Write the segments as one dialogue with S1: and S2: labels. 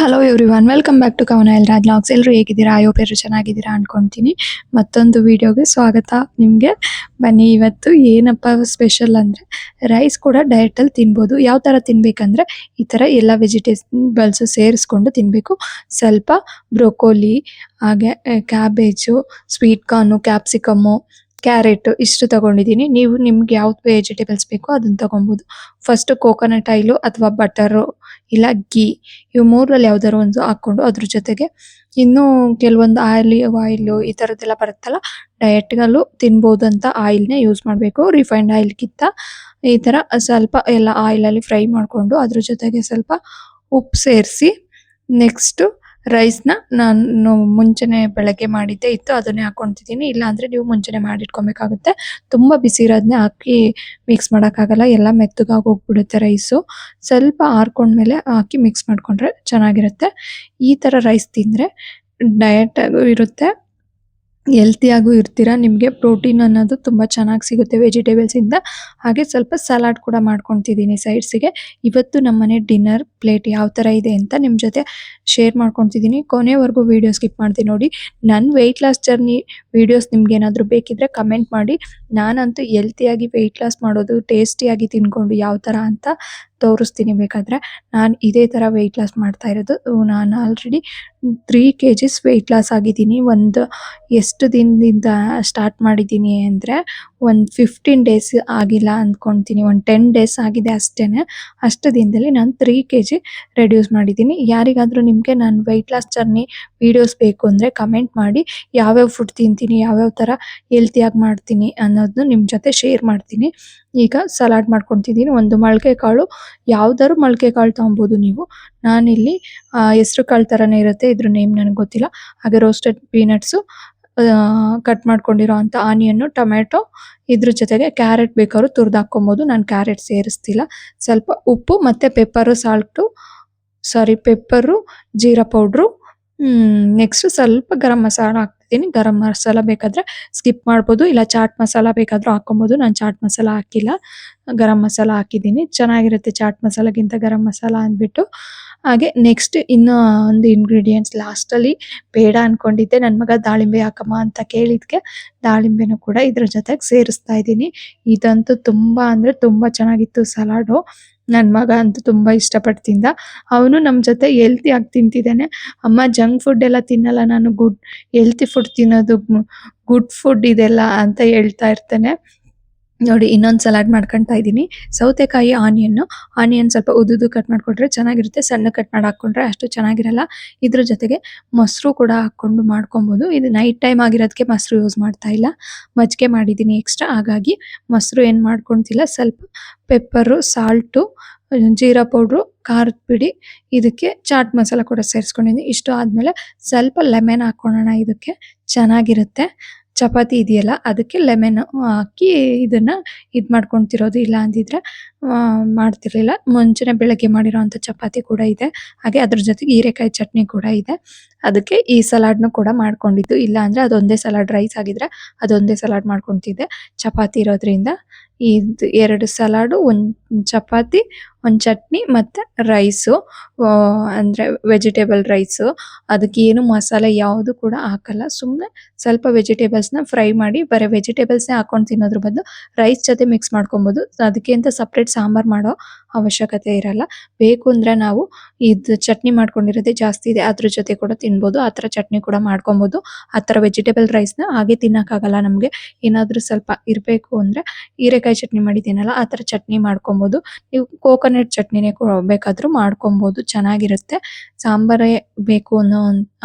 S1: Hello everyone, welcome back to Kavana Raj logs. ಎಲ್ಲರೂ ಹೇಗಿದ್ದೀರಾ? ಎಲ್ಲರೂ ಚೆನ್ನಾಗಿದ್ದೀರಾ ಅನ್ಕೊಂತೀನಿ. ಮತ್ತೊಂದು ವಿಡಿಯೋಗೆ ಸ್ವಾಗತ ನಿಮಗೆ. ಬನ್ನಿ, ಇವತ್ತು ಏನಪ್ಪ ಸ್ಪೆಷಲ್ ಅಂದರೆ ರೈಸ್ ಕೂಡ ಡಯಟಲ್ಲಿ ತಿನ್ಬೋದು. ಯಾವ ಥರ ತಿನ್ಬೇಕಂದ್ರೆ ಈ ಥರ ಎಲ್ಲ ವೆಜಿಟೇಬಲ್ಸು ಸೇರಿಸ್ಕೊಂಡು ತಿನ್ನಬೇಕು. ಸ್ವಲ್ಪ ಬ್ರೊಕೋಲಿ, ಹಾಗೆ cabbage, sweet corn, capsicum, carrot ಇಷ್ಟು ತಗೊಂಡಿದ್ದೀನಿ. ನೀವು ನಿಮ್ಗೆ ಯಾವ್ದು ವೆಜಿಟೇಬಲ್ಸ್ ಬೇಕೋ ಅದನ್ನ ತಗೊಬೋದು. ಫಸ್ಟ್ ಕೋಕೋನಟ್ ಆಯಿಲು ಅಥವಾ ಬಟರು ಇಲ್ಲ ಗೀ, ಇವು ಮೂರಲ್ಲಿ ಯಾವ್ದಾದ್ರು ಒಂದು ಹಾಕ್ಕೊಂಡು ಅದ್ರ ಜೊತೆಗೆ ಇನ್ನೂ ಕೆಲವೊಂದು ಆಯಿಲು ಈ ಥರದ್ದೆಲ್ಲ ಬರುತ್ತಲ್ಲ, ಡಯಟ್ಗಲ್ಲೂ ತಿನ್ಬೋದಂತ ಆಯಿಲ್ನೇ ಯೂಸ್ ಮಾಡಬೇಕು. ರಿಫೈನ್ಡ್ ಆಯಿಲ್ಗಿಂತ ಈ ಥರ ಸ್ವಲ್ಪ ಎಲ್ಲ ಆಯಿಲಲ್ಲಿ ಫ್ರೈ ಮಾಡಿಕೊಂಡು ಅದ್ರ ಜೊತೆಗೆ ಸ್ವಲ್ಪ ಉಪ್ಪು ಸೇರಿಸಿ, ನೆಕ್ಸ್ಟು ರೈಸ್ನ ನಾನು ಮುಂಚೆನೆ ಬೆಳಗ್ಗೆ ಮಾಡಿದ್ದೆ ಇತ್ತು, ಅದನ್ನೇ ಹಾಕೊತಿದ್ದೀನಿ. ಇಲ್ಲಾಂದರೆ ನೀವು ಮುಂಚೆನೆ ಮಾಡಿಟ್ಕೊಬೇಕಾಗುತ್ತೆ. ತುಂಬ ಬಿಸಿ ಇರೋದನ್ನೇ ಹಾಕಿ ಮಿಕ್ಸ್ ಮಾಡೋಕ್ಕಾಗಲ್ಲ, ಎಲ್ಲ ಮೆತ್ತಗಾಗಿ ಹೋಗ್ಬಿಡುತ್ತೆ ರೈಸು. ಸ್ವಲ್ಪ ಆರ್ಕೊಂಡ್ಮೇಲೆ ಹಾಕಿ ಮಿಕ್ಸ್ ಮಾಡಿಕೊಂಡ್ರೆ ಚೆನ್ನಾಗಿರುತ್ತೆ. ಈ ಥರ ರೈಸ್ ತಿಂದರೆ ಡಯಟಾಗೂ ಇರುತ್ತೆ, ಹೆಲ್ತಿಯಾಗೂ ಇರ್ತೀರಾ. ನಿಮಗೆ ಪ್ರೋಟೀನ್ ಅನ್ನೋದು ತುಂಬ ಚೆನ್ನಾಗಿ ಸಿಗುತ್ತೆ ವೆಜಿಟೇಬಲ್ಸಿಂದ. ಹಾಗೆ ಸ್ವಲ್ಪ ಸಲಾಡ್ ಕೂಡ ಮಾಡ್ಕೊತಿದ್ದೀನಿ ಸೈಡ್ಸಿಗೆ. ಇವತ್ತು ನಮ್ಮನೆ ಡಿನ್ನರ್ ಪ್ಲೇಟ್ ಯಾವ ಥರ ಇದೆ ಅಂತ ನಿಮ್ಮ ಜೊತೆ ಶೇರ್ ಮಾಡ್ಕೊತಿದ್ದೀನಿ. ಕೊನೆವರೆಗೂ ವೀಡಿಯೋ ಸ್ಕಿಪ್ ಮಾಡ್ತೀನಿ ನೋಡಿ. ನನ್ನ ವೆಯ್ಟ್ ಲಾಸ್ ಜರ್ನಿ ವೀಡಿಯೋಸ್ ನಿಮ್ಗೆ ಏನಾದರೂ ಬೇಕಿದ್ರೆ ಕಮೆಂಟ್ ಮಾಡಿ. ನಾನಂತೂ ಹೆಲ್ತಿಯಾಗಿ ವೆಯ್ಟ್ ಲಾಸ್ ಮಾಡೋದು, ಟೇಸ್ಟಿಯಾಗಿ ತಿನ್ಕೊಂಡು ಯಾವ ಥರ ಅಂತ ತೋರಿಸ್ತೀನಿ ಬೇಕಾದರೆ. ನಾನು ಇದೇ ಥರ ವೆಯ್ಟ್ ಲಾಸ್ ಮಾಡ್ತಾ ಇರೋದು. ನಾನು ಆಲ್ರೆಡಿ 3 kgs ವೆಯ್ಟ್ ಲಾಸ್ ಆಗಿದ್ದೀನಿ. ಎಷ್ಟು ದಿನದಿಂದ ಸ್ಟಾರ್ಟ್ ಮಾಡಿದ್ದೀನಿ ಅಂದರೆ ಒಂದು 15 ಡೇಸ್ ಆಗಿಲ್ಲ ಅಂದ್ಕೊತೀನಿ, ಒಂದು 10 ಡೇಸ್ ಆಗಿದೆ ಅಷ್ಟೇ. ಅಷ್ಟು ದಿನದಲ್ಲಿ ನಾನು 3 kg ರೆಡ್ಯೂಸ್ ಮಾಡಿದ್ದೀನಿ. ಯಾರಿಗಾದರೂ ನಿಮಗೆ ನಾನು ವೆಯ್ಟ್ ಲಾಸ್ ಜರ್ನಿ ವೀಡಿಯೋಸ್ ಬೇಕು ಅಂದರೆ ಕಮೆಂಟ್ ಮಾಡಿ. ಯಾವ್ಯಾವ ಫುಡ್ ತಿಂತೀನಿ, ಯಾವ್ಯಾವ ಥರ ಹೆಲ್ತಿಯಾಗಿ ಮಾಡ್ತೀನಿ ಅನ್ನೋದನ್ನು ನಿಮ್ಮ ಜೊತೆ ಶೇರ್ ಮಾಡ್ತೀನಿ. ಈಗ ಸಲಾಡ್ ಮಾಡ್ಕೊತಿದ್ದೀನಿ. ಒಂದು ಮೊಳಕೆ ಕಾಳು, ಯಾವ್ದಾದ್ರು ಮೊಳಕೆ ಕಾಳು ತೊಗೊಬೋದು ನೀವು. ನಾನಿಲ್ಲಿ ಹೆಸ್ರು ಕಾಳು ಥರನೇ ಇರುತ್ತೆ, ಇದ್ರ ನೇಮ್ ನನಗೆ ಗೊತ್ತಿಲ್ಲ. ಹಾಗೆ ರೋಸ್ಟೆಡ್ ಪೀನಟ್ಸು, ಕಟ್ ಮಾಡ್ಕೊಂಡಿರೋ ಅಂಥ ಆನಿಯನ್ನು, ಟೊಮೆಟೊ, ಇದ್ರ ಜೊತೆಗೆ ಕ್ಯಾರೆಟ್ ಬೇಕಾದ್ರೂ ತುರಿದು ಹಾಕ್ಕೊಬೋದು. ನಾನು ಕ್ಯಾರೆಟ್ ಸೇರಿಸ್ತಿಲ್ಲ. ಸ್ವಲ್ಪ ಉಪ್ಪು ಮತ್ತು ಪೆಪ್ಪರು, ಜೀರಾ ಪೌಡ್ರು, ನೆಕ್ಸ್ಟ್ ಸ್ವಲ್ಪ ಗರಂ ಮಸಾಲ ಹಾಕ್ತಿದ್ದೀನಿ. ಗರಂ ಮಸಾಲ ಬೇಕಾದರೆ ಸ್ಕಿಪ್ ಮಾಡ್ಬೋದು, ಇಲ್ಲ ಚಾಟ್ ಮಸಾಲ ಬೇಕಾದರೂ ಹಾಕ್ಕೊಬೋದು. ನಾನು ಚಾಟ್ ಮಸಾಲ ಹಾಕಿಲ್ಲ, ಗರಂ ಮಸಾಲ ಹಾಕಿದ್ದೀನಿ. ಚೆನ್ನಾಗಿರುತ್ತೆ ಚಾಟ್ ಮಸಾಲಗಿಂತ ಗರಂ ಮಸಾಲ ಅಂದ್ಬಿಟ್ಟು. ಹಾಗೆ ನೆಕ್ಸ್ಟ್ ಇನ್ನೂ ಒಂದು ಇಂಗ್ರೀಡಿಯೆಂಟ್ಸ್ ಲಾಸ್ಟಲ್ಲಿ ಬೇಡ ಅಂದ್ಕೊಂಡಿದ್ದೆ. ನನ್ನ ಮಗ ದಾಳಿಂಬೆ ಹಾಕಮ್ಮ ಅಂತ ಕೇಳಿದ್ಕೆ ದಾಳಿಂಬೆನೂ ಕೂಡ ಇದ್ರ ಜೊತೆಗೆ ಸೇರಿಸ್ತಾ ಇದ್ದೀನಿ. ಇದಂತೂ ತುಂಬ ಅಂದರೆ ತುಂಬ ಚೆನ್ನಾಗಿತ್ತು ಸಲಾಡು. ನನ್ನ ಮಗ ಅಂತೂ ತುಂಬ ಇಷ್ಟಪಟ್ಟು ತಿಂದ. ಅವನು ನಮ್ಮ ಜೊತೆ ಹೆಲ್ತಿಯಾಗಿ ತಿಂತಿದ್ದಾನೆ. ಅಮ್ಮ ಜಂಕ್ ಫುಡ್ ಎಲ್ಲ ತಿನ್ನಲ್ಲ ನಾನು, ಹೆಲ್ತಿ ಫುಡ್ ತಿನ್ನೋದು, ಗುಡ್ ಫುಡ್ ಇದೆಲ್ಲ ಅಂತ ಹೇಳ್ತಾ ಇರ್ತಾನೆ. ನೋಡಿ, ಇನ್ನೊಂದು ಸಲಾಡ್ ಮಾಡ್ಕೊತಾ ಇದ್ದೀನಿ. ಸೌತೆಕಾಯಿ, ಆನಿಯನ್ ಸ್ವಲ್ಪ ಉದ್ದುದ್ದು ಕಟ್ ಮಾಡಿಕೊಂಡ್ರೆ ಚೆನ್ನಾಗಿರುತ್ತೆ. ಸಣ್ಣ ಕಟ್ ಮಾಡಿ ಹಾಕ್ಕೊಂಡ್ರೆ ಅಷ್ಟು ಚೆನ್ನಾಗಿರಲ್ಲ. ಇದ್ರ ಜೊತೆಗೆ ಮೊಸರು ಕೂಡ ಹಾಕ್ಕೊಂಡು ಮಾಡ್ಕೊಬೋದು. ಇದು ನೈಟ್ ಟೈಮ್ ಆಗಿರೋದಕ್ಕೆ ಮೊಸರು ಯೂಸ್ ಮಾಡ್ತಾ ಇಲ್ಲ, ಮಜ್ಜಿಗೆ ಮಾಡಿದ್ದೀನಿ ಎಕ್ಸ್ಟ್ರಾ. ಹಾಗಾಗಿ ಮೊಸರು ಏನು ಮಾಡ್ಕೊತಿಲ್ಲ. ಸ್ವಲ್ಪ ಪೆಪ್ಪರು, ಸಾಲ್ಟು, ಜೀರಾ ಪೌಡ್ರು, ಖಾರದ ಪುಡಿ, ಇದಕ್ಕೆ ಚಾಟ್ ಮಸಾಲ ಕೂಡ ಸೇರಿಸ್ಕೊಂಡಿದ್ದೀನಿ. ಇಷ್ಟು ಆದಮೇಲೆ ಸ್ವಲ್ಪ ಲೆಮನ್ ಹಾಕ್ಕೊಳ್ಳೋಣ, ಇದಕ್ಕೆ ಚೆನ್ನಾಗಿರುತ್ತೆ. ಚಪಾತಿ ಇದೆಯಲ್ಲ ಅದಕ್ಕೆ ಲೆಮನ್ ಹಾಕಿ ಇದನ್ನು ಮಾಡ್ಕೊತಿರೋದು. ಇಲ್ಲ ಅಂದಿದ್ರೆ ಮಾಡ್ತಿರ್ಲಿಲ್ಲ. ಮುಂಚೆನೆ ಬೆಳಗ್ಗೆ ಮಾಡಿರೋ ಅಂಥ ಚಪಾತಿ ಕೂಡ ಇದೆ. ಹಾಗೆ ಅದ್ರ ಜೊತೆಗೆ ಹೀರೆಕಾಯಿ ಚಟ್ನಿ ಕೂಡ ಇದೆ. ಅದಕ್ಕೆ ಈ ಸಲಾಡ್ನು ಕೂಡ ಮಾಡ್ಕೊಂಡಿದ್ದು. ಇಲ್ಲ ಅಂದರೆ ಅದೊಂದೇ ಸಲಾಡ್, ರೈಸ್ ಆಗಿದ್ರೆ ಅದೊಂದೇ ಸಲಾಡ್ ಮಾಡ್ಕೊತಿದ್ದೆ. ಚಪಾತಿ ಇರೋದ್ರಿಂದ ಇದು 2 ಸಲಾಡು, 1 ಚಪಾತಿ, 1 ಚಟ್ನಿ ಮತ್ತು ರೈಸು, ಅಂದರೆ ವೆಜಿಟೇಬಲ್ ರೈಸು. ಅದಕ್ಕೆ ಏನು ಮಸಾಲೆ ಯಾವುದು ಕೂಡ ಹಾಕಲ್ಲ. ಸುಮ್ಮನೆ ಸ್ವಲ್ಪ ವೆಜಿಟೇಬಲ್ಸ್ನ ಫ್ರೈ ಮಾಡಿ ಬರೀ ವೆಜಿಟೇಬಲ್ಸ್ನೇ ಹಾಕೊಂಡು ತಿನ್ನೋದ್ರ ಬದಲು ರೈಸ್ ಜೊತೆ ಮಿಕ್ಸ್ ಮಾಡ್ಕೊಬೋದು. ಅದಕ್ಕೆ ಅಂತ ಸಪ್ರೇಟ್ ಸಾಂಬಾರು ಮಾಡೋ ಅವಶ್ಯಕತೆ ಇರಲ್ಲ. ಬೇಕು ಅಂದರೆ ನಾವು ಇದು ಚಟ್ನಿ ಮಾಡ್ಕೊಂಡಿರೋದೇ ಜಾಸ್ತಿ ಇದೆ, ಅದ್ರ ಜೊತೆ ಕೂಡ ತಿನ್ಬೋದು. ಆ ಥರ ಚಟ್ನಿ ಕೂಡ ಮಾಡ್ಕೊಬೋದು. ಆ ಥರ ವೆಜಿಟೇಬಲ್ ರೈಸ್ನ ಹಾಗೆ ತಿನ್ನೋಕ್ಕಾಗಲ್ಲ ನಮಗೆ. ಏನಾದರೂ ಸ್ವಲ್ಪ ಇರಬೇಕು ಅಂದರೆ ಹೀರೆಕಾಯಿ ಚಟ್ನಿ ಮಾಡಿದ್ದೀನಲ್ಲ ಆ ಥರ ಚಟ್ನಿ ಮಾಡ್ಕೊಬೋದು. ನೀವು ಕೋಕೋನಟ್ ಚಟ್ನಿನೇ ಬೇಕಾದರೂ ಮಾಡ್ಕೊಬೋದು, ಚೆನ್ನಾಗಿರುತ್ತೆ. ಸಾಂಬಾರೇ ಬೇಕು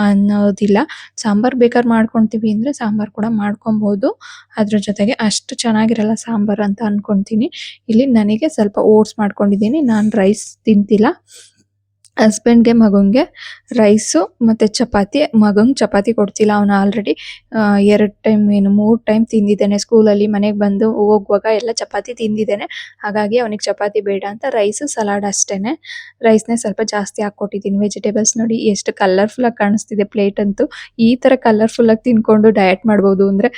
S1: ಅನ್ನೋದಿಲ್ಲ. ಸಾಂಬಾರು ಬೇಕಾದ್ರೆ ಮಾಡ್ಕೊತೀವಿ ಅಂದರೆ ಸಾಂಬಾರು ಕೂಡ ಮಾಡ್ಕೊಬೋದು. ಅದ್ರ ಜೊತೆಗೆ ಅಷ್ಟು ಚೆನ್ನಾಗಿರಲ್ಲ ಸಾಂಬಾರು ಅಂತ ಅಂದ್ಕೊತೀನಿ. ಇಲ್ಲಿ ನನಗೆ ಸ್ವಲ್ಪ ಓಟ್ಸ್ ಮಾಡ್ಕೊಂಡಿದ್ದೀನಿ. ನಾನು ರೈಸ್ ತಿಂತಿಲ್ಲ. ಹಸ್ಬೆಂಡ್ಗೆ, ಮಗಂಗೆ ರೈಸು ಮತ್ತು ಚಪಾತಿ. ಮಗಂಗೆ ಚಪಾತಿ ಕೊಡ್ತಿಲ್ಲ, ಅವನು ಆಲ್ರೆಡಿ 2 ಟೈಮ್ 3 ಟೈಮ್ ತಿಂದಿದ್ದಾನೆ. ಸ್ಕೂಲಲ್ಲಿ ಮನೆಗೆ ಬಂದು ಹೋಗುವಾಗ ಎಲ್ಲ ಚಪಾತಿ ತಿಂದಿದ್ದಾನೆ. ಹಾಗಾಗಿ ಅವನಿಗೆ ಚಪಾತಿ ಬೇಡ ಅಂತ ರೈಸು, ಸಲಾಡ್ ಅಷ್ಟೇ. ರೈಸ್ನೇ ಸ್ವಲ್ಪ ಜಾಸ್ತಿ ಹಾಕ್ಕೊಟ್ಟಿದ್ದೀನಿ. ವೆಜಿಟೇಬಲ್ಸ್ ನೋಡಿ ಎಷ್ಟು ಕಲರ್ಫುಲ್ಲಾಗಿ ಕಾಣಿಸ್ತಿದೆ ಪ್ಲೇಟ್ ಅಂತೂ. ಈ ಥರ ಕಲರ್ಫುಲ್ಲಾಗಿ ತಿನ್ಕೊಂಡು ಡಯಟ್ ಮಾಡ್ಬೋದು ಅಂದರೆ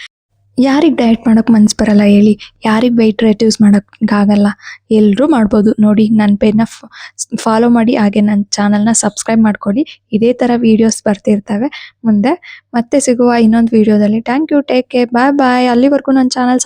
S1: ಯಾರಿಗೆ ಡಯಟ್ ಮಾಡೋಕೆ ಮನ್ಸು ಬರಲ್ಲ ಹೇಳಿ? ಯಾರಿಗೆ ವೆಯ್ಟ್ ರೆಡ್ಯೂಸ್ ಮಾಡೋಕ್ಕಾಗಲ್ಲ? ಎಲ್ಲರೂ ಮಾಡ್ಬೋದು. ನೋಡಿ ನನ್ನ ಪೇಜ್‌ನ ಫಾಲೋ ಮಾಡಿ, ಹಾಗೆ ನನ್ನ ಚಾನಲ್‌ನ ಸಬ್ಸ್ಕ್ರೈಬ್ ಮಾಡ್ಕೊಳ್ಳಿ. ಇದೇ ಥರ ವೀಡಿಯೋಸ್ ಬರ್ತಿರ್ತವೆ ಮುಂದೆ. ಮತ್ತೆ ಸಿಗುವ ಇನ್ನೊಂದು ವೀಡಿಯೋದಲ್ಲಿ. Thank you. Take care. Bye bye. ಅಲ್ಲಿವರೆಗೂ ನನ್ನ ಚಾನಲ್